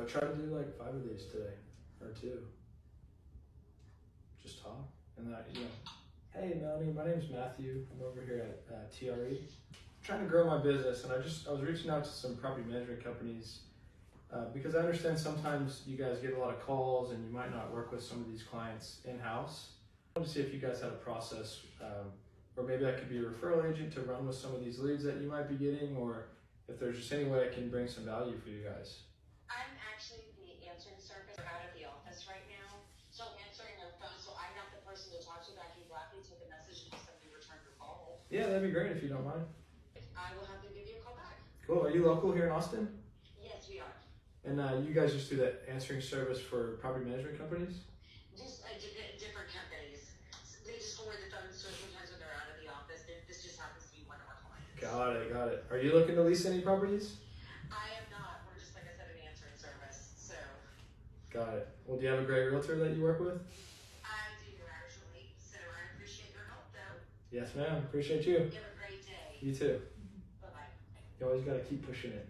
I'll try to do like 5 of these today, or 2. Just talk, and that, you know, hey Melanie, my name's Matthew. I'm over here at TRE. I'm trying to grow my business, and I was reaching out to some property management companies because I understand sometimes you guys get a lot of calls and you might not work with some of these clients in-house. I wanted to see if you guys had a process, or maybe I could be a referral agent to run with some of these leads that you might be getting, or if there's just any way I can bring some value for you guys. I'm actually the answering service out of the office right now. So answering the phone, so I'm not the person to talk to back. You gladly take a message and just somebody return your call. Yeah, that'd be great if you don't mind. I will have to give you a call back. Cool. Are you local here in Austin? Yes, we are. And you guys just do that answering service for property management companies? Just different companies. They just forward the phone so sometimes when they're out of the office. This just happens to be one of our clients. Got it. Are you looking to lease any properties? I am not. We're just, like I said, an answering service. So Got it. Well, do you have a great realtor that you work with? I do actually. So I appreciate your help though. Yes, ma'am. Appreciate you. You have a great day. You too. Bye-bye. You always got to keep pushing it.